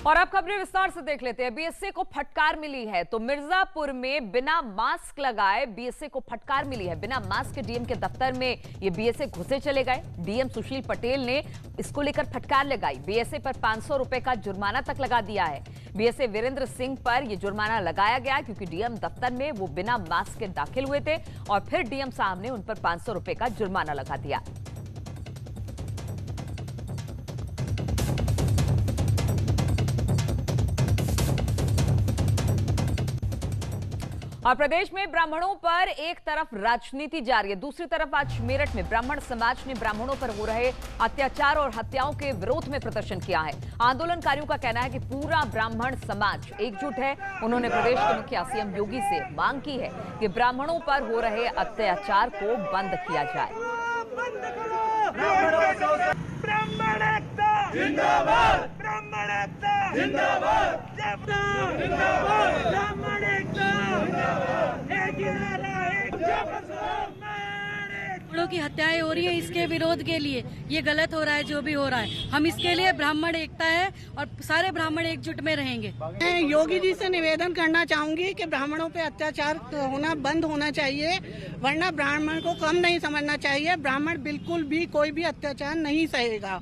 और अब खबरें विस्तार से देख लेते हैं। बीएसए को फटकार मिली है तो मिर्जापुर में बिना मास्क लगाए बीएसए को फटकार मिली है। बिना मास्क के डीएम के दफ्तर में ये बीएसए घुसे चले गए। डीएम सुशील पटेल ने इसको लेकर फटकार लगाई। बीएसए पर 500 रुपए का जुर्माना तक लगा दिया है। बीएसए वीरेंद्र सिंह पर यह जुर्माना लगाया गया क्योंकि डीएम दफ्तर में वो बिना मास्क के दाखिल हुए थे और फिर डीएम साहब ने उन पर 500 रुपए का जुर्माना लगा दिया। और प्रदेश में ब्राह्मणों पर एक तरफ राजनीति जारी है, दूसरी तरफ आज मेरठ में ब्राह्मण समाज ने ब्राह्मणों पर हो रहे अत्याचार और हत्याओं के विरोध में प्रदर्शन किया है। आंदोलनकारियों का कहना है कि पूरा ब्राह्मण समाज एकजुट है। उन्होंने प्रदेश के मुखिया सीएम योगी से मांग की है कि ब्राह्मणों पर हो रहे अत्याचार को बंद किया जाए। ब्राह्मण एकता जिंदाबाद, ब्राह्मण एकता जिंदाबाद, ब्राह्मण एकता ब्राह्मणों की हत्याएं हो रही है, इसके विरोध के लिए ये गलत हो रहा है। जो भी हो रहा है हम इसके लिए ब्राह्मण एकता है और सारे ब्राह्मण एकजुट में रहेंगे। मैं योगी जी से निवेदन करना चाहूंगी कि ब्राह्मणों पे अत्याचार होना बंद होना चाहिए, वरना ब्राह्मण को कम नहीं समझना चाहिए। ब्राह्मण बिल्कुल भी कोई भी अत्याचार नहीं सहेगा।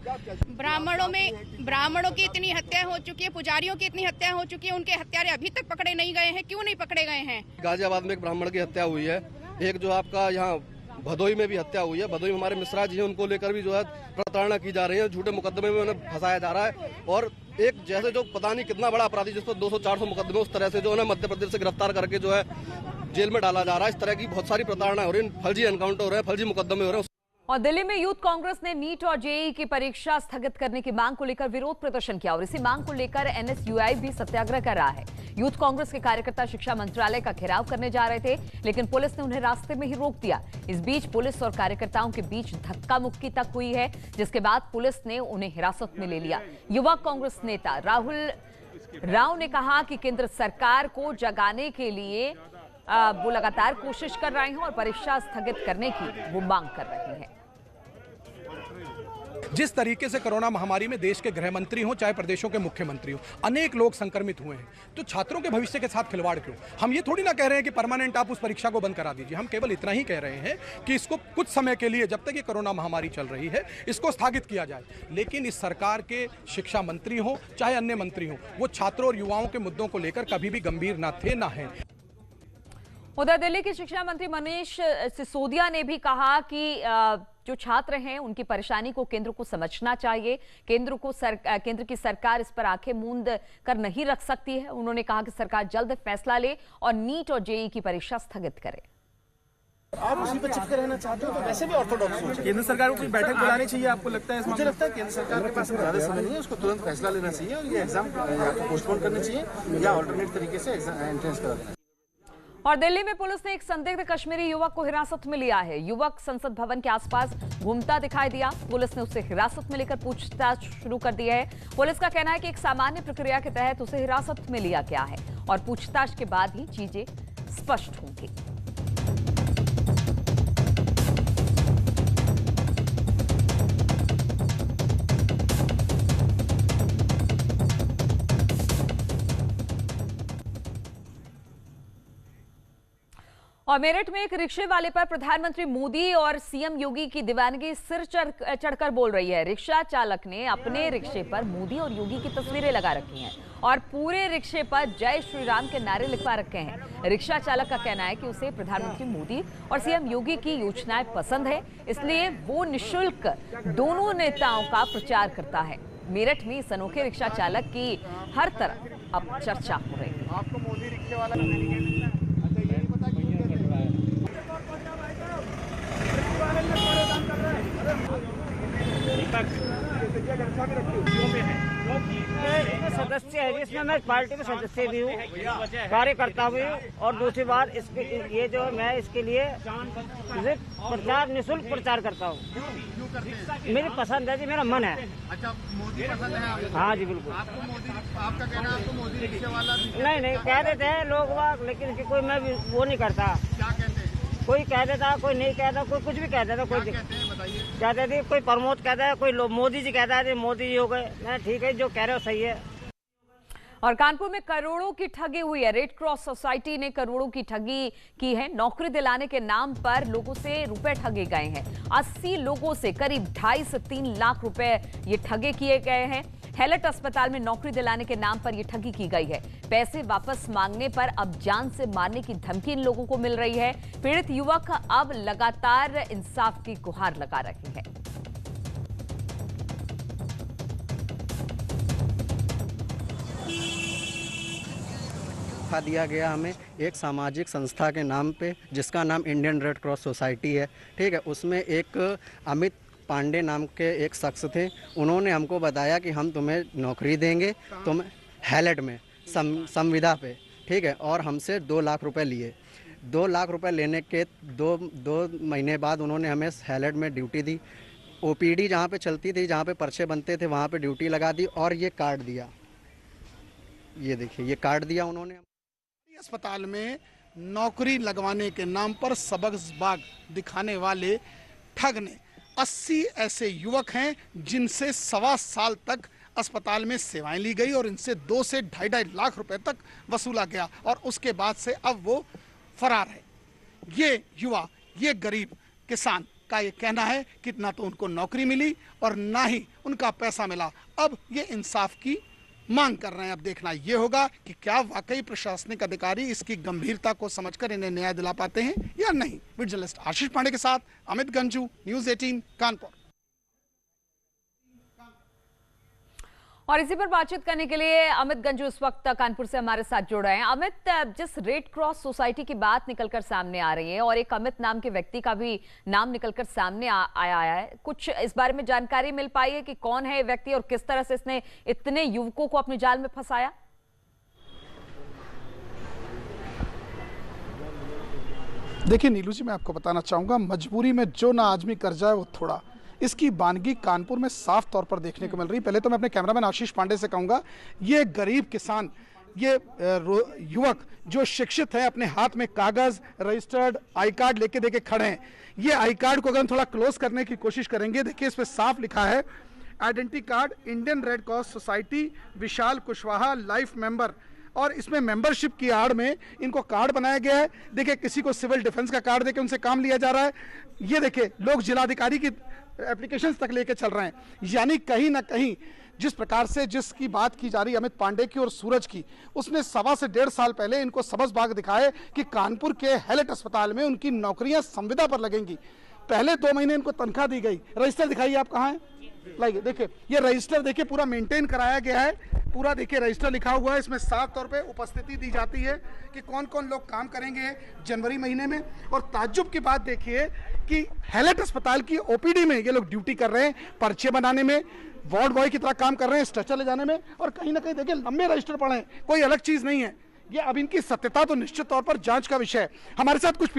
ब्राह्मणों की इतनी हत्या हो चुकी है, पुजारियों की इतनी हत्या हो चुकी है, उनके हत्यारे अभी तक पकड़े नहीं गए हैं। क्यों नहीं पकड़े गए हैं? गाजियाबाद में एक ब्राह्मण की हत्या हुई है, एक जो आपका यहाँ भदोई में भी हत्या हुई है। भदोई में हमारे मिश्रा जी हैं, उनको लेकर भी जो है प्रताड़ना की जा रही है, झूठे मुकदमे में उन्हें फंसाया जा रहा है। और एक जैसे जो पता नहीं कितना बड़ा अपराधी जिस पर 200-400 मुकदमे, उस तरह से जो है मध्य प्रदेश से गिरफ्तार करके जो है जेल में डाला जा रहा है। इस तरह की बहुत सारी प्रताड़ना हो रही है, फर्जी एनकाउंटर हो रहे हैं, फर्जी मुकदमे हो रहे हैं। और दिल्ली में यूथ कांग्रेस ने नीट और जेईई की परीक्षा स्थगित करने की मांग को लेकर विरोध प्रदर्शन किया और इसी मांग को लेकर एनएसयूआई भी सत्याग्रह कर रहा है। यूथ कांग्रेस के कार्यकर्ता शिक्षा मंत्रालय का घेराव करने जा रहे थे, लेकिन पुलिस ने उन्हें रास्ते में ही रोक दिया। इस बीच पुलिस और कार्यकर्ताओं के बीच धक्का मुक्की तक हुई है, जिसके बाद पुलिस ने उन्हें हिरासत में ले लिया। युवा कांग्रेस नेता राहुल राव ने कहा कि केंद्र सरकार को जगाने के लिए वो लगातार कोशिश कर रहे हैं और परीक्षा स्थगित करने की वो मांग कर रहे हैं। जिस तरीके से कोरोना महामारी में देश के गृह मंत्री हो चाहे प्रदेशों के मुख्यमंत्री हो, अनेक लोग संक्रमित हुए हैं, तो छात्रों के भविष्य के साथ खिलवाड़ क्यों? हम ये थोड़ी ना कह रहे हैं कि परमानेंट आप उस परीक्षा को बंद करा दीजिए। हम केवल इतना ही कह रहे हैं कि इसको कुछ समय के लिए, जब तक ये कोरोना महामारी चल रही है, इसको स्थगित किया जाए। लेकिन इस सरकार के शिक्षा मंत्री हो चाहे अन्य मंत्री हो, वो छात्रों और युवाओं के मुद्दों को लेकर कभी भी गंभीर ना थे ना है। उधर दिल्ली के शिक्षा मंत्री मनीष सिसोदिया ने भी कहा कि जो छात्र हैं उनकी परेशानी को केंद्र को समझना चाहिए। केंद्र की सरकार इस पर आंखें मूंद कर नहीं रख सकती है। उन्होंने कहा कि सरकार जल्द फैसला ले और नीट और जेईई की परीक्षा स्थगित करे। आप उसी पर चिपके रहना चाहते हो तो वैसे भी ऑर्थोडॉक्स हो। केंद्र सरकार को कोई बैठक बुलानी चाहिए, आपको लगता है? मुझे लगता है केंद्र सरकार के पास ज्यादा समय नहीं है, उसको तुरंत फैसला लेना चाहिए और ये एग्जाम पोस्टपोन करना चाहिए या ऑल्टरनेट तरीके से एंट्रेंस करा देना। और दिल्ली में पुलिस ने एक संदिग्ध कश्मीरी युवक को हिरासत में लिया है। युवक संसद भवन के आसपास घूमता दिखाई दिया। पुलिस ने उसे हिरासत में लेकर पूछताछ शुरू कर दी है। पुलिस का कहना है कि एक सामान्य प्रक्रिया के तहत उसे हिरासत में लिया गया है और पूछताछ के बाद ही चीजें स्पष्ट होंगी। और मेरठ में एक रिक्शे वाले पर प्रधानमंत्री मोदी और सीएम योगी की दीवानगी सिर चढ़कर बोल रही है। रिक्शा चालक ने अपने रिक्शे पर मोदी और योगी की तस्वीरें लगा रखी हैं और पूरे रिक्शे पर जय श्री राम के नारे लिखवा रखे हैं। रिक्शा चालक का कहना है कि उसे प्रधानमंत्री मोदी और सीएम योगी की योजनाएं पसंद है, इसलिए वो निःशुल्क दोनों नेताओं का प्रचार करता है। मेरठ में इस अनोखे रिक्शा चालक की हर तरफ अब चर्चा हो रही है। आपको मोदी रिक्शे वाला सदस्य है जिसमें मैं पार्टी के सदस्य भी हूँ, कार्यकर्ता भी हूँ और दूसरी बार इसके ये जो मैं इसके लिए प्रचार निःशुल्क प्रचार करता हूँ। मेरी पसंद है जी, मेरा मन है। अच्छा, मोदी पसंद है? हाँ जी बिल्कुल। आपको मोदी, आपका कहना है आपको मोदी रिक्शे वाला? नहीं कह देते हैं लोग, लेकिन कोई मैं वो नहीं करता। क्या कहते हैं? कोई कह देता, कोई नहीं कहता, कोई कुछ भी कह देता। कोई कहते थे, कोई प्रमोद कहता है, कोई मोदी जी कहता है मोदी जी हो गए। मैं ठीक है, जो कह रहे हो सही है। और कानपुर में करोड़ों की ठगी हुई है। रेड क्रॉस सोसाइटी ने करोड़ों की ठगी की है। नौकरी दिलाने के नाम पर लोगों से रुपए ठगे गए हैं। 80 लोगों से करीब 2.5 से 3 लाख रुपए ये ठगे किए गए हैं। हैलट अस्पताल में नौकरी दिलाने के नाम पर यह ठगी की गई है। पैसे वापस मांगने पर अब जान से मारने की धमकी इन लोगों को मिल रही है। पीड़ित युवक अब लगातार इंसाफ की गुहार लगा रहे हैं। दिया गया हमें एक सामाजिक संस्था के नाम पे, जिसका नाम इंडियन रेड क्रॉस सोसाइटी है। ठीक है, उसमें एक अमित पांडे नाम के एक शख्स थे। उन्होंने हमको बताया कि हम तुम्हें नौकरी देंगे, तुम हैलट में संविदा पे, ठीक है, और हमसे 2 लाख रुपए लिए। 2 लाख रुपए लेने के दो महीने बाद उन्होंने हमें हैलट में ड्यूटी दी। ओपीडी जहाँ पे चलती थी, जहाँ पे पर्चे बनते थे, वहाँ पे ड्यूटी लगा दी और ये कार्ड दिया। ये देखिए, ये कार्ड दिया उन्होंने। अस्पताल में नौकरी लगवाने के नाम पर सबकबाग दिखाने वाले ठग ने 80 ऐसे युवक हैं जिनसे 1.25 साल तक अस्पताल में सेवाएं ली गई और इनसे 2 से 2.5 लाख रुपए तक वसूला गया और उसके बाद से अब वो फरार है। ये युवा, ये गरीब किसान का ये कहना है कि ना तो उनको नौकरी मिली और ना ही उनका पैसा मिला। अब ये इंसाफ की मांग कर रहे हैं। अब देखना ये होगा कि क्या वाकई प्रशासनिक अधिकारी इसकी गंभीरता को समझकर इन्हें न्याय दिला पाते हैं या नहीं। वीडियो जर्नलिस्ट आशीष पांडे के साथ अमित गंजू, न्यूज़ 18 कानपुर। और इसी पर बातचीत करने के लिए अमित गंजू इस वक्त कानपुर से हमारे साथ जुड़ रहे हैं। अमित, जिस रेड क्रॉस सोसाइटी की बात निकलकर सामने आ रही है और एक अमित नाम के व्यक्ति का भी नाम निकलकर सामने आया है, कुछ इस बारे में जानकारी मिल पाई है कि कौन है ये व्यक्ति और किस तरह से इसने इतने युवकों को अपने जाल में फंसाया? देखिए नीलू जी, मैं आपको बताना चाहूंगा, मजबूरी में जो ना आदमी कर जाए वो थोड़ा, इसकी वानगी कानपुर में साफ तौर पर देखने को मिल रही। पहले तो मैं अपने कैमरामैन आशीष पांडे से कहूंगा, ये गरीब किसान, ये युवक जो शिक्षित है, अपने हाथ में कागज, रजिस्टर्ड आई कार्ड लेके देके खड़े हैं। ये आई कार्ड को अगर हम थोड़ा क्लोज करने की कोशिश करेंगे, देखिए इस पे साफ लिखा है identity card Indian Red Cross Society Vishal Kushwaha life member, और इसमें मेंबरशिप की आड़ में इनको कार्ड बनाया गया है। देखिए किसी को सिविल डिफेंस का कार्ड देके उनसे काम लिया जा रहा है। ये देखिए लोग जिलाधिकारी की एप्लीकेशंस तक लेके चल रहे हैं। यानी कहीं ना कहीं जिस प्रकार से जिसकी बात की जा रही है अमित पांडे की और सूरज की, उसने 1.25 से 1.5 साल पहले इनको सबकबाग दिखाए कि कानपुर के हैलट अस्पताल में उनकी नौकरियां संविदा पर लगेंगी। पहले 2 महीने इनको तनख्वाह दी गई। रजिस्टर दिखाइए आप कहाँ है, लाइए देखिए, ये रजिस्टर देखिए पूरा मेंटेन कराया गया है। पूरा देखिए रजिस्टर लिखा हुआ है, इसमें साफ तौर पे उपस्थिति दी जाती है कि कौन कौन लोग काम करेंगे जनवरी महीने में। और ताज्जुब की बात देखिए कि हैलट अस्पताल की ओपीडी में ये लोग ड्यूटी कर रहे हैं, पर्चे बनाने में, वार्ड बॉय की तरह काम कर रहे हैं, स्ट्रेचर ले जाने में, और कहीं ना कहीं देखिए लंबे रजिस्टर पड़े हैं, कोई अलग चीज नहीं है। ये अब इनकी सत्यता तो निश्चित तौर पर जांच का विषय है। हमारे साथ कुछ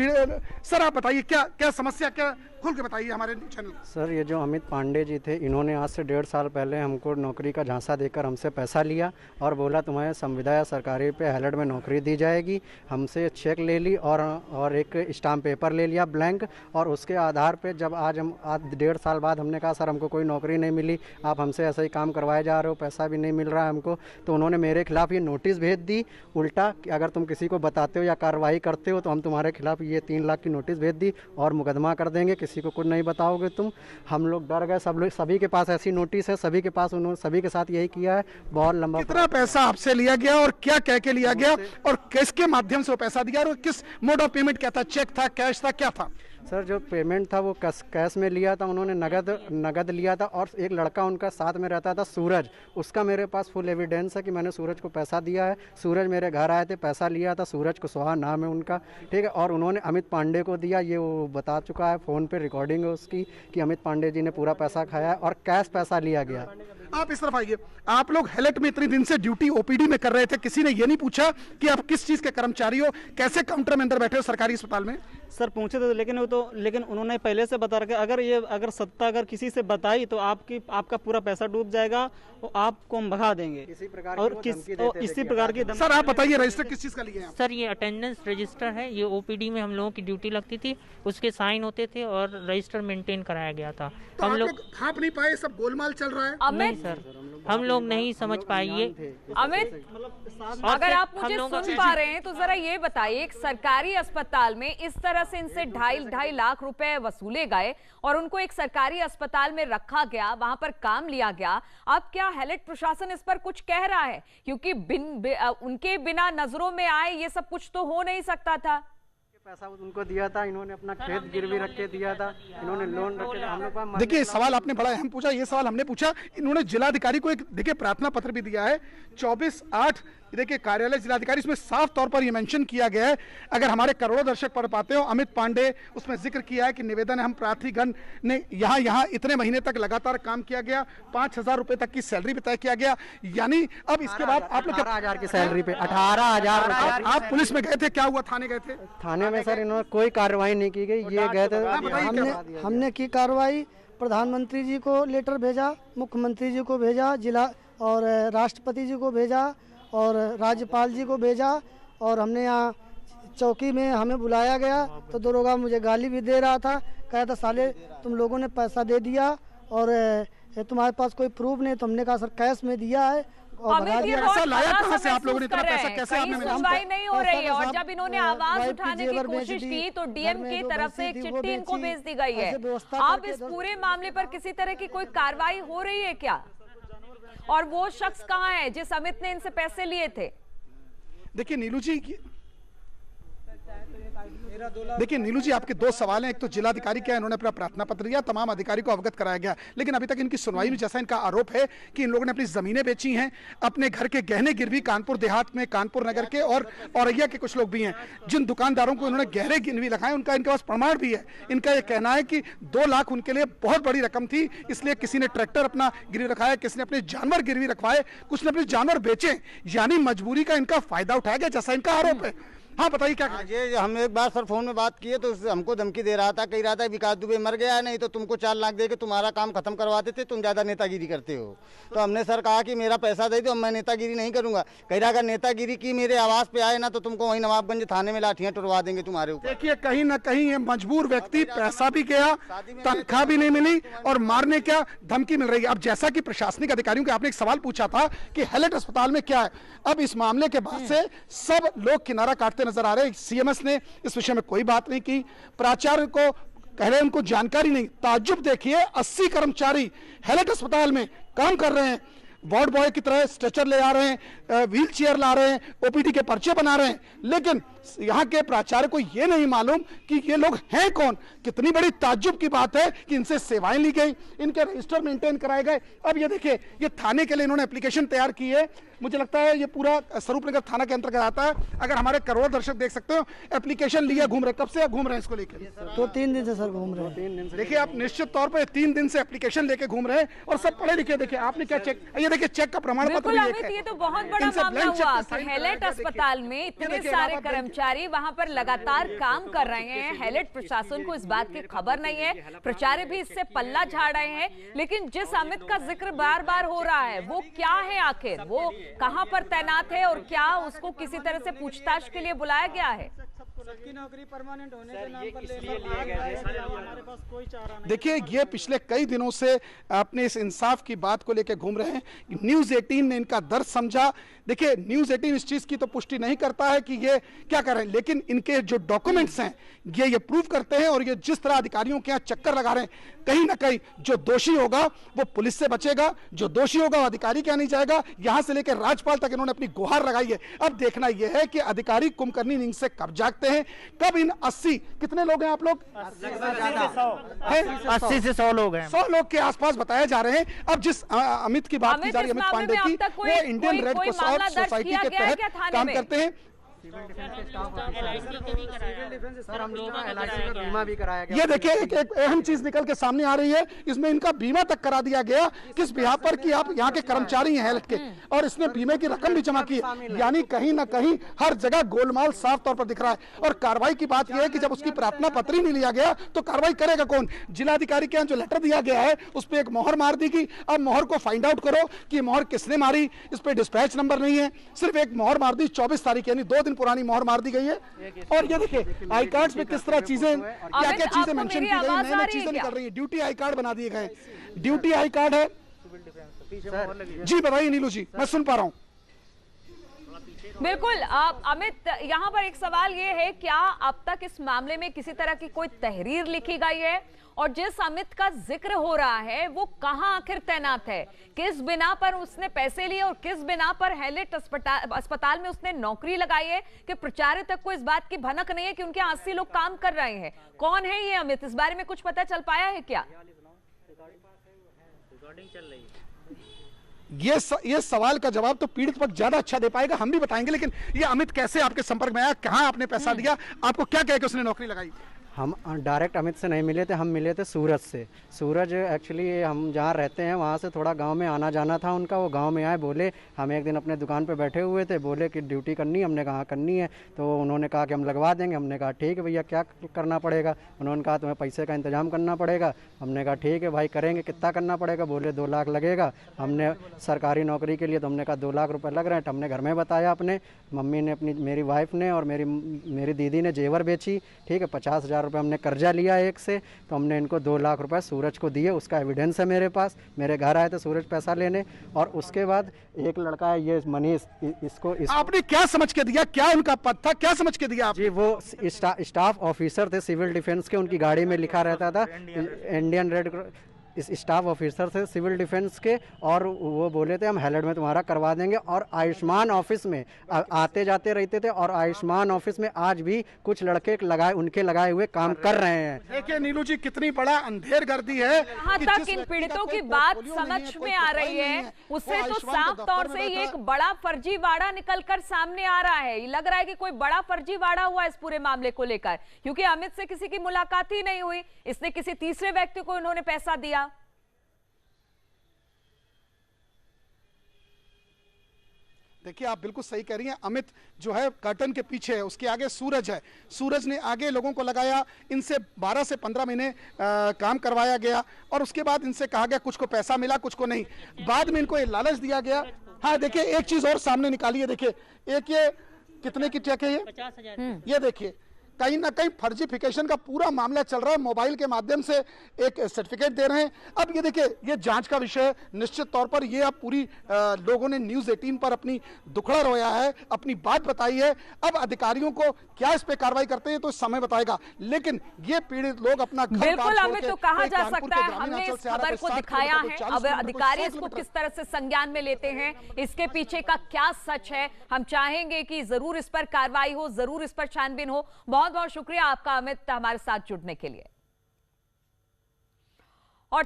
सर आप बताइए क्या समस्या, क्या खुल के बताइए हमारे चैनल। सर, ये जो अमित पांडे जी थे, इन्होंने आज से 1.5 साल पहले हमको नौकरी का झांसा देकर हमसे पैसा लिया और बोला तुम्हें संविदा या सरकारी पे हैलट में नौकरी दी जाएगी। हमसे चेक ले ली और एक स्टाम्प पेपर ले लिया ब्लैंक, और उसके आधार पे जब आज 1.5 साल बाद हमने कहा सर हमको कोई नौकरी नहीं मिली, आप हमसे ऐसा ही काम करवाए जा रहे हो, पैसा भी नहीं मिल रहा है हमको, तो उन्होंने मेरे खिलाफ ये नोटिस भेज दी उल्टा कि अगर तुम किसी को बताते हो या कार्रवाई करते हो तो हम तुम्हारे खिलाफ ये 3 लाख की नोटिस भेज दी और मुकदमा कर देंगे, किसी को कुछ नहीं बताओगे तुम। हम लोग डर गए, सभी के पास ऐसी नोटिस है, सभी के पास, उन्होंने सभी के साथ यही किया है। बहुत लंबा। कितना पैसा आपसे लिया गया और क्या कह के लिया गया और किसके माध्यम से वो पैसा दिया और किस मोड ऑफ पेमेंट क्या था, चेक था, कैश था, क्या था? सर, जो पेमेंट था वो कैश में लिया था उन्होंने, नगद लिया था। और एक लड़का उनका साथ में रहता था सूरज, उसका मेरे पास फुल एविडेंस है कि मैंने सूरज को पैसा दिया है। सूरज मेरे घर आए थे, पैसा लिया था, सूरज कुशवाहा नाम है उनका, ठीक है। और उन्होंने अमित पांडे को दिया, ये वो बता चुका है, फ़ोन पे रिकॉर्डिंग है उसकी कि अमित पांडे जी ने पूरा पैसा खाया है और कैश पैसा लिया गया। आप इस तरफ आइए। आप लोग हैलट में इतने दिन से ड्यूटी ओपीडी में कर रहे थे, किसी ने ये नहीं पूछा कि आप किस चीज़ के कर्मचारी हो, कैसे काउंटर में अंदर बैठे हो सरकारी अस्पताल में? सर पूछे थे, लेकिन उन्होंने पहले से बता रखा, अगर सत्ता अगर किसी से बताई तो आपका पूरा पैसा डूब जाएगा और आपको हम भगा देंगे। इसी प्रकार की सर आप बताइए रजिस्टर किस चीज़ का लिए हैं? सर ये अटेंडेंस रजिस्टर है, ये ओपीडी में हम लोगों की ड्यूटी लगती थी, उसके साइन होते थे और रजिस्टर मेंटेन कराया गया था। तो हम लोग भाप नहीं पाए, सब गोलमाल चल रहा है। अमित, सर हम लोग नहीं समझ पाइए। अमित, अगर आप मुझे सुन पा रहे हैं तो जरा ये बताइए, एक सरकारी अस्पताल में इस तरह से इनसे 2.5 लाख रुपए वसूले गए और उनको एक सरकारी अस्पताल में रखा गया, वहां पर काम लिया गया। अब क्या हैलेट प्रशासन इस पर कुछ कह रहा है? क्योंकि उनके बिना नजरों में आए ये सब कुछ तो हो नहीं सकता था। पैसा उनको दिया था, इन्होंने अपना खेत गिरवी रख के दिया था, इन्होंने लोन रख के हम लोग। देखिए, सवाल आपने बड़ा अहम पूछा। ये सवाल हमने पूछा, इन्होंने जिलाधिकारी को एक देखिए प्रार्थना पत्र भी दिया है 24/8। देखिए कार्यालय जिलाधिकारी, इसमें साफ तौर पर यह मेंशन किया गया है, अगर हमारे करोड़ों दर्शक पढ़ पाते हो, अमित पांडे उसमें जिक्र किया है कि निवेदन है हम प्रार्थीगण ने यहाँ इतने महीने तक लगातार काम किया गया, 5,000 रुपए तक की सैलरी भी तय किया गया। यानी अब इसके बाद आप लोग 18,000 की सैलरी पे 18,000 रुपए। आप पुलिस में गए थे, क्या हुआ? थाने गए थे? थाने में सर इन्होंने कोई कार्रवाई नहीं की गई। ये गए थे, हमने की कार्रवाई, प्रधानमंत्री जी को लेटर भेजा, मुख्यमंत्री जी को भेजा, जिला और राष्ट्रपति जी को भेजा और राज्यपाल जी को भेजा। और हमने यहाँ चौकी में हमें बुलाया गया तो दरोगा मुझे गाली भी दे रहा था, कहा था साले तुम लोगों ने पैसा दे दिया और तुम्हारे पास कोई प्रूफ नहीं। तो हमने कहा सर कैश में दिया है और पैसा लाया कहाँ से आप लोगों ने? इतना पैसा कैसे आपने मिला? सुनवाई नहीं हो रही है और जब इन्होंने आवाज उठाने की कोशिश की तो डीएम की तरफ से एक चिट्ठी इनको भेज दी गई है। अब इस पूरे मामले पर किसी तरह की कोई कार्रवाई हो रही है क्या? और वो शख्स कहाँ है जिस अमित ने इनसे पैसे लिए थे? देखिए नीलू जी, आपके दो सवाल हैं। एक तो जिलाधिकारी क्या, इन्होंने अपना प्रार्थना पत्र दिया, तमाम अधिकारी को अवगत कराया गया, लेकिन अभी तक इनकी सुनवाई में, जैसा इनका आरोप है कि इन लोगों ने अपनी जमीनें बेची हैं, अपने घर के गहने गिरवी कानपुर देहात में, कानपुर नगर के और औरैया के कुछ लोग भी हैं, जिन दुकानदारों को इन्होंने गहरे गिरवी लगाए उनका इनके पास प्रमाण भी है। इनका यह कहना है कि 2 लाख उनके लिए बहुत बड़ी रकम थी, इसलिए किसी ने ट्रैक्टर अपना गिरवी रखाया, किसी ने अपने जानवर गिरवी रखवाए, कुछ ने अपने जानवर बेचे, यानी मजबूरी का इनका फायदा उठाया गया, जैसा इनका आरोप है। हाँ बताइए क्या? ये हमने एक बार सर फोन में बात की है तो हमको धमकी दे रहा था, कह रहा था विकास दुबे मर गया है, नहीं तो तुमको 4 लाख दे के तुम्हारा काम खत्म करवा देते, तुम ज्यादा नेतागिरी करते हो। तो हमने सर कहा कि मेरा पैसा दे दो, मैं नेतागिरी नहीं करूंगा। कह रहा अगर नेतागिरी की मेरे आवास पे आए ना तो तुमको वहीं नवाबगंज थाने में लाठियां टुरवा देंगे तुम्हारे ऊपर। देखिए कहीं ना कहीं ये मजबूर व्यक्ति, पैसा भी गया, तनख्वाह भी नहीं मिली और मारने क्या धमकी मिल रही है। अब जैसा कि प्रशासनिक अधिकारियों के आपने एक सवाल पूछा था कि हैलेट अस्पताल में क्या है, अब इस मामले के बाद से सब लोग किनारा काटते नजर आ रहे हैं। सीएमएस ने इस विषय में कोई बात नहीं की, प्राचार्य को कह रहे हैं उनको जानकारी नहीं। ताज्जुब देखिए, 80 कर्मचारी हैलेट अस्पताल में काम कर रहे हैं, वार्ड बॉय की तरह स्ट्रेचर ले आ रहे हैं, व्हील चेयर ला रहे हैं, ओपीडी के पर्चे बना रहे हैं, लेकिन यहाँ के प्राचार्य को ये नहीं मालूम कि ये लोग हैं कौन। कितनी बड़ी ताज्जुब की बात है कि इनसे सेवाएं ली गई, इनके रजिस्टर मेंटेन कराए गए। अब ये देखिए, ये थाने के लिए इन्होंने एप्लीकेशन तैयार की है, मुझे लगता है ये पूरा स्वरूपनगर थाना के अंतर्गत आता है। अगर हमारे करोड़ों दर्शक देख सकते हो, एप्लीकेशन लिए घूम रहे, कब से घूम रहे हैं इसको लेकर? तो 3 दिन से सर घूम रहे हैं। 3 दिन से। देखिए आप निश्चित तौर पर 3 दिन से एप्लीकेशन लेके घूम रहे हैं और सब पढ़े लिखे। देखिए आपने क्या चेक, ये देखिए चेक का प्रमाण पत्र भी अमित, ये तो बहुत बड़ा मामला हुआ कि हैलेट अस्पताल में इतने सारे कर्मचारी वहां पर लगातार काम कर रहे हैं, हैलेट प्रशासन को इस बात की खबर नहीं है, प्राचार्य भी इससे पल्ला झाड़ रहे हैं, लेकिन जिस अमित का जिक्र बार बार हो रहा है वो क्या है आखिर, वो कहां पर तैनात है और क्या उसको किसी तरह से पूछताछ के लिए बुलाया गया है? सबकी नौकरी परमानेंट होने के नाम पर हमारे पास कोई चारा नहीं। देखिए ये पिछले कई दिनों से अपने इस इंसाफ की बात को लेकर घूम रहे हैं। न्यूज़ 18 ने इनका दर्द समझा। देखिए न्यूज़ 18 इस चीज़ की तो पुष्टि नहीं करता है कि ये क्या कर रहे हैं, लेकिन इनके जो डॉक्यूमेंट्स हैं ये प्रूव करते हैं। और ये जिस तरह अधिकारियों के यहाँ चक्कर लगा रहे हैं, कहीं ना कहीं जो दोषी होगा वो पुलिस से बचेगा, जो दोषी होगा वो अधिकारी के यहाँ नहीं जाएगा। यहाँ से लेकर राज्यपाल तक इन्होंने अपनी गुहार लगाई है। अब देखना यह है कि अधिकारी कुंभकर्णी नींद से कब जागते हैं, कब इन 80 कितने लोग हैं आप लोग? 80 से 100 लोग हैं। 100 लोग के आसपास बताए जा रहे हैं। अब जिस अमित की बात की जा रही है, अमित पांडे की, वो इंडियन रेड क्रॉस सोसाइटी के तहत काम करते हैं। बीमा भी कराया गया। ये देखिए एक अहम चीज निकल के सामने आ रही है, इसमें इनका बीमा तक करा दिया गया। किस बिहार पर कि आप यहाँ के कर्मचारी हैं हेल्थ के, और इसने बीमे की रकम भी जमा की है। यानी कहीं ना कहीं हर जगह गोलमाल साफ तौर पर दिख रहा है। और कार्रवाई की बात यह है कि जब उसकी प्रार्थना पत्र ही नहीं लिया गया तो कार्रवाई करेगा कौन? जिलाधिकारी के यहाँ जो लेटर दिया गया है उस पर एक मोहर मार दी गई। अब मोहर को फाइंड आउट करो कि मोहर किसने मारी। इस पर डिस्पैच नंबर नहीं है, सिर्फ एक मोहर मार दी 24 तारीख यानी 2 दिन पुरानी मोहर मार दी गई है। और ये देखिए आई कार्ड में किस तरह चीजें, क्या क्या चीजें मेंशन की गई, नई नई चीजें निकल रही है। ड्यूटी आई कार्ड बना दिए गए, ड्यूटी आई कार्ड है, जी बताइए नीलू जी, मैं सुन पा रहा हूँ। बिल्कुल अमित, यहाँ पर एक सवाल ये है, क्या अब तक इस मामले में किसी तरह की कोई तहरीर लिखी गई है? और जिस अमित का जिक्र हो रहा है वो कहाँ आखिर तैनात है? किस बिना पर उसने पैसे लिए और किस बिना पर हैलेट अस्पताल में उसने नौकरी लगाई है कि प्रचारित तक को इस बात की भनक नहीं है कि उनके 80 लोग काम कर रहे हैं? कौन है ये अमित? इस बारे में कुछ पता चल पाया है क्या? ये सवाल का जवाब तो पीड़ित पक्ष ज्यादा अच्छा दे पाएगा, हम भी बताएंगे, लेकिन ये अमित कैसे आपके संपर्क में आया, कहां आपने पैसा दिया, आपको क्या कह के उसने नौकरी लगाई? हम डायरेक्ट अमित से नहीं मिले थे, हम मिले थे सूरज से। सूरज एक्चुअली हम जहाँ रहते हैं वहाँ से थोड़ा गांव में आना जाना था उनका। वो गांव में आए, बोले हम एक दिन अपने दुकान पे बैठे हुए थे, बोले कि ड्यूटी करनी है। हमने कहा करनी है, तो उन्होंने कहा कि हम लगवा देंगे। हमने कहा ठीक है भैया, क्या करना पड़ेगा? उन्होंने कहा तुम्हें पैसे का इंतजाम करना पड़ेगा। हमने कहा ठीक है भाई करेंगे, कितना करना पड़ेगा? बोले 2 लाख लगेगा। हमने सरकारी नौकरी के लिए, तो हमने कहा 2 लाख रुपये लग रहे हैं। हमने घर में बताया अपने, मम्मी ने अपनी, मेरी वाइफ ने और मेरी दीदी ने जेवर बेची, ठीक है, 50,000 रुपये हमने कर्जा लिया एक से, तो हमने इनको 2 लाख रुपए सूरज को दिए। उसका एविडेंस है मेरे पास। मेरे घर आए थे सूरज पैसा लेने, और उसके बाद एक लड़का है ये मनीष, इसको आपने क्या समझ के दिया? क्या उनका पद था, क्या समझ के दिया आप? जी वो स्टाफ ऑफिसर थे सिविल डिफेंस के। उनकी गाड़ी में लिखा रहता था इंडियन रेड क्रॉस, इस स्टाफ ऑफिसर थे सिविल डिफेंस के। और वो बोले थे हम हैलट में तुम्हारा करवा देंगे। और आयुष्मान ऑफिस में आते जाते रहते थे, और आयुष्मान ऑफिस में आज भी कुछ लड़के उनके लगाए हुए काम कर रहे हैं। देखिए नीलू जी, कितनी बड़ा अंधेर गर्दी है। जहाँ तक इन पीड़ितों की बात समझ में आ रही है, उससे तो साफ तौर से ये एक बड़ा फर्जीवाड़ा निकलकर सामने आ रहा है। लग रहा है कि कोई बड़ा फर्जीवाड़ा हुआ इस पूरे मामले को लेकर, क्योंकि अमित से किसी की मुलाकात ही नहीं हुई। इसने किसी तीसरे व्यक्ति को इन्होंने पैसा दिया। देखिए आप बिल्कुल सही कह रही हैं। अमित जो है कर्टन के पीछे है, उसके आगे सूरज है। सूरज ने आगे लोगों को लगाया, इनसे 12 से 15 महीने काम करवाया गया, और उसके बाद इनसे कहा गया कुछ को पैसा मिला कुछ को नहीं। बाद में इनको ये लालच दिया गया। हाँ देखिए एक चीज और सामने निकाली है, देखिए एक ये कितने की चेक है? ये 50,000। ये देखिए कहीं ना कहीं फर्जीफिकेशन का पूरा मामला चल रहा है। मोबाइल के माध्यम से एक सर्टिफिकेट दे रहे हैं। अब ये देखिए, ये जांच का विषय निश्चित तौर पर। ये अब पूरी लोगों ने न्यूज़ 18 पर अपनी दुखड़ा रोया है, अपनी बात बताई है। अब अधिकारियों को क्या इस पे कार्रवाई करते हैं तो समय बताएगा, लेकिन ये पीड़ित लोग अपना घर बिल्कुल अमित, तो कहा जा सकता है हमने इस खबर को दिखाया है। अब अधिकारी इसको किस तरह से संज्ञान में लेते हैं, इसके पीछे का क्या सच है, हम चाहेंगे कि जरूर इस पर कार्रवाई हो, जरूर इस पर छानबीन हो। बहुत बहुत शुक्रिया आपका अमित हमारे साथ जुड़ने के लिए। और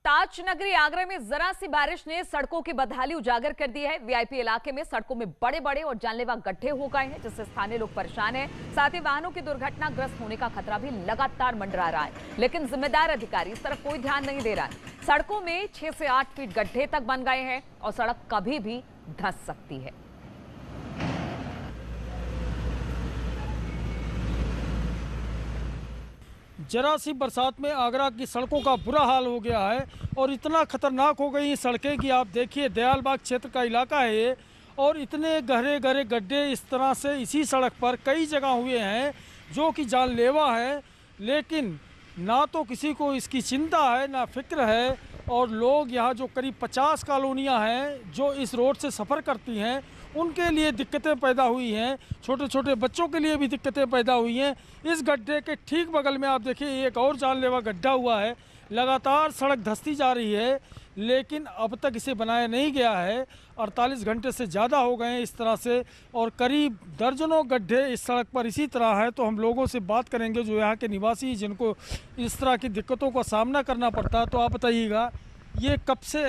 ताज नगरी आगरा में जरा सी बारिश ने सड़कों की बदहाली उजागर कर दी है। वीआईपी इलाके में सड़कों में बड़े बड़े और जानलेवा गड्ढे हो गए हैं, जिससे स्थानीय लोग परेशान हैं। साथ ही वाहनों की दुर्घटनाग्रस्त होने का खतरा भी लगातार मंडरा रहा है, लेकिन जिम्मेदार अधिकारी इस तरफ कोई ध्यान नहीं दे रहा है। सड़कों में 6 से 8 फीट गड्ढे तक बन गए हैं और सड़क कभी भी धंस सकती है। जरा सी बरसात में आगरा की सड़कों का बुरा हाल हो गया है, और इतना खतरनाक हो गई सड़कें कि आप देखिए दयालबाग क्षेत्र का इलाका है ये, और इतने गहरे गहरे गड्ढे इस तरह से इसी सड़क पर कई जगह हुए हैं जो कि जानलेवा है। लेकिन ना तो किसी को इसकी चिंता है ना फिक्र है, और लोग यहाँ जो करीब 50 कॉलोनियाँ हैं जो इस रोड से सफ़र करती हैं उनके लिए दिक्कतें पैदा हुई हैं, छोटे छोटे बच्चों के लिए भी दिक्कतें पैदा हुई हैं। इस गड्ढे के ठीक बगल में आप देखिए एक और जानलेवा गड्ढा हुआ है। लगातार सड़क धंसती जा रही है, लेकिन अब तक इसे बनाया नहीं गया है। 48 घंटे से ज़्यादा हो गए हैं इस तरह से, और करीब दर्जनों गड्ढे इस सड़क पर इसी तरह है। तो हम लोगों से बात करेंगे जो यहाँ के निवासी जिनको इस तरह की दिक्कतों का सामना करना पड़ता है। तो आप बताइएगा ये कब से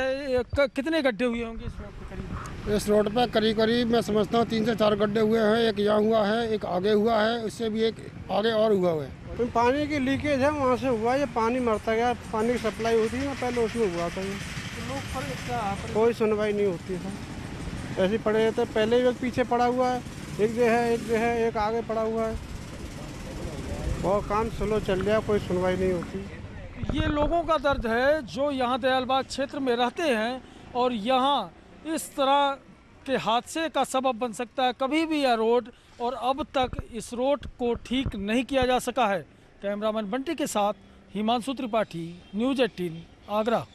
कितने गड्ढे हुए होंगे इस रोड पर? करीब इस रोड पर करीब मैं समझता हूँ 3 से 4 गड्ढे हुए हैं। एक यहाँ हुआ है, एक आगे हुआ है, उससे भी एक आगे और हुआ है। तो पानी की लीकेज है, वहाँ से हुआ, ये पानी मरता गया। पानी की सप्लाई होती है, पहले उसमें हुआ था। ये कोई सुनवाई नहीं होती है, ऐसे पड़े रहते। पहले भी एक पीछे पड़ा हुआ है, एक जो है एक आगे पड़ा हुआ है। बहुत काम स्लो चल रहा, कोई सुनवाई नहीं होती। ये लोगों का दर्द है जो यहाँ दयालबाग क्षेत्र में रहते हैं, और यहाँ इस तरह के हादसे का सबब बन सकता है कभी भी यह रोड, और अब तक इस रोड को ठीक नहीं किया जा सका है। कैमरामैन बंटी के साथ हिमांशु त्रिपाठी, न्यूज़ 18 आगरा।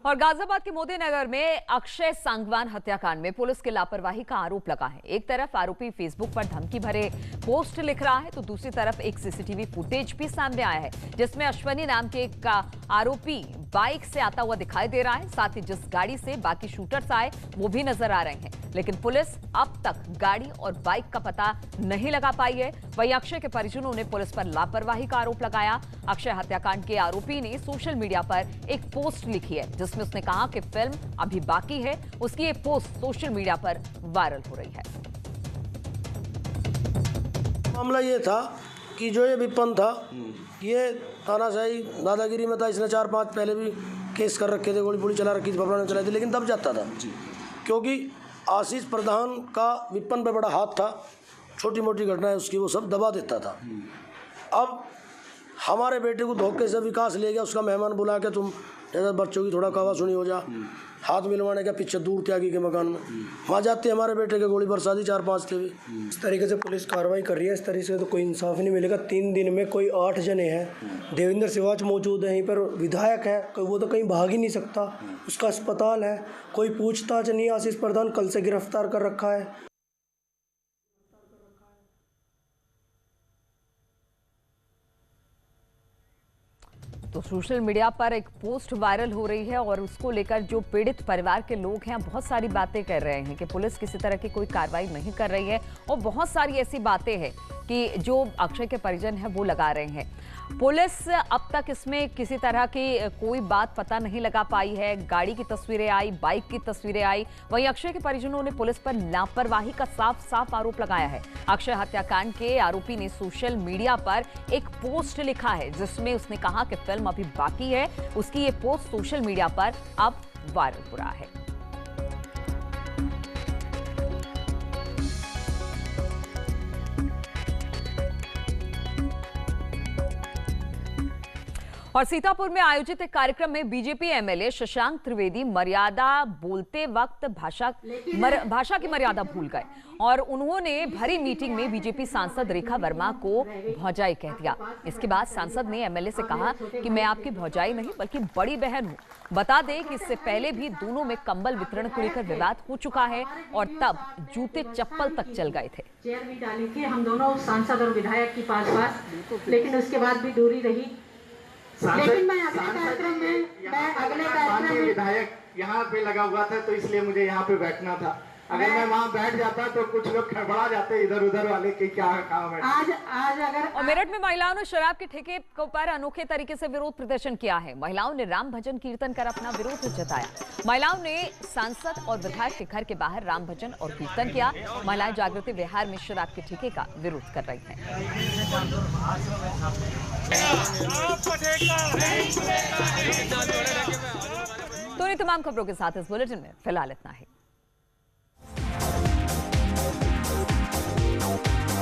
और गाजियाबाद के मोदी नगर में अक्षय सांगवान हत्याकांड में पुलिस की लापरवाही का आरोप लगा है। एक तरफ आरोपी फेसबुक पर धमकी भरे पोस्ट लिख रहा है तो दूसरी तरफ एक सीसीटीवी फुटेज भी सामने आया है जिसमें अश्वनी नाम के एक आरोपी बाइक से आता हुआ दिखाई दे रहा है। साथ ही जिस गाड़ी से बाकी शूटर्स आए वो भी नजर आ रहे हैं, लेकिन पुलिस अब तक गाड़ी और बाइक का पता नहीं लगा पाई है। वहीं अक्षय के परिजनों ने पुलिस पर लापरवाही का आरोप लगाया। अक्षय हत्याकांड के आरोपी ने सोशल मीडिया पर एक पोस्ट लिखी है जिसमें उसने कहा कि फिल्म अभी बाकी है। उसकी ये पोस्ट सोशल मीडिया पर वायरल हो रही है। मामला ये था कि जो ये विपन था ये तानाशाही दादागिरी में था। इसने 4-5 पहले भी केस कर रखे थे, गोली पोली चला रखी थी, फफड़ा ने चलाई थी, लेकिन दब जाता था क्योंकि आशीष प्रधान का विपन पे बड़ा हाथ था। छोटी मोटी घटनाएं उसकी वो सब दबा देता था। अब हमारे बेटे को धोखे से विकास ले गया, उसका मेहमान बुला के तुम जैसे बच्चों की थोड़ा कवा सुनी हो जा, हाथ मिलवाने का पीछे दूर त्यागी के मकान में वहाँ जाते हमारे बेटे के गोली बरसा दी 4-5 थे। इस तरीके से पुलिस कार्रवाई कर रही है, इस तरीके से तो कोई इंसाफ नहीं मिलेगा। 3 दिन में कोई 8 जने हैं। देवेंद्र सिवाच मौजूद है, यहीं पर विधायक है, वो तो कहीं भाग ही नहीं सकता, उसका अस्पताल है, कोई पूछताछ नहीं। आशीष प्रधान कल से गिरफ्तार कर रखा है। तो सोशल मीडिया पर एक पोस्ट वायरल हो रही है और उसको लेकर जो पीड़ित परिवार के लोग हैं बहुत सारी बातें कर रहे हैं कि पुलिस किसी तरह की कोई कार्रवाई नहीं कर रही है और बहुत सारी ऐसी बातें हैं कि जो अक्षय के परिजन हैं वो लगा रहे हैं। पुलिस अब तक इसमें किसी तरह की कोई बात पता नहीं लगा पाई है। गाड़ी की तस्वीरें आई, बाइक की तस्वीरें आई। वहीं अक्षय के परिजनों ने पुलिस पर लापरवाही का साफ साफ आरोप लगाया है। अक्षय हत्याकांड के आरोपी ने सोशल मीडिया पर एक पोस्ट लिखा है जिसमें उसने कहा कि फिल्म अभी बाकी है। उसकी ये पोस्ट सोशल मीडिया पर अब वायरल हो रहा है। और सीतापुर में आयोजित एक कार्यक्रम में बीजेपी एमएलए शशांक त्रिवेदी मर्यादा बोलते वक्त भाषा की मर्यादा भूल गए और उन्होंने भरी मीटिंग में बीजेपी सांसद रेखा वर्मा को भौजाई कह दिया। इसके बाद सांसद ने एमएलए से कहा कि मैं आपकी भौजाई नहीं बल्कि बड़ी बहन हूं। बता दें कि इससे पहले भी दोनों में कंबल वितरण को लेकर विवाद हो चुका है और तब जूते चप्पल तक चल गए थे। चेयर भी डाली थी हम दोनों सांसद और विधायक की पास, लेकिन उसके बाद भी दूरी रही। लेकिन मैं अगले कार्यक्रम में विधायक यहाँ पे लगा हुआ था तो इसलिए मुझे यहाँ पे बैठना था। अगर मैं वहाँ बैठ जाता तो कुछ लोग खड़बड़ा जाते इधर उधर वाले कि क्या काम है। आज अगर और मेरठ में महिलाओं ने शराब के ठेके पर अनोखे तरीके से विरोध प्रदर्शन किया है। महिलाओं ने राम भजन कीर्तन कर अपना विरोध जताया। महिलाओं ने सांसद और विधायक के घर के बाहर राम भजन और कीर्तन किया। महिलाएं जागृति विहार में शराब के ठेके का विरोध कर रही हैं। तो इन तमाम खबरों के साथ इस बुलेटिन में फिलहाल इतना ही।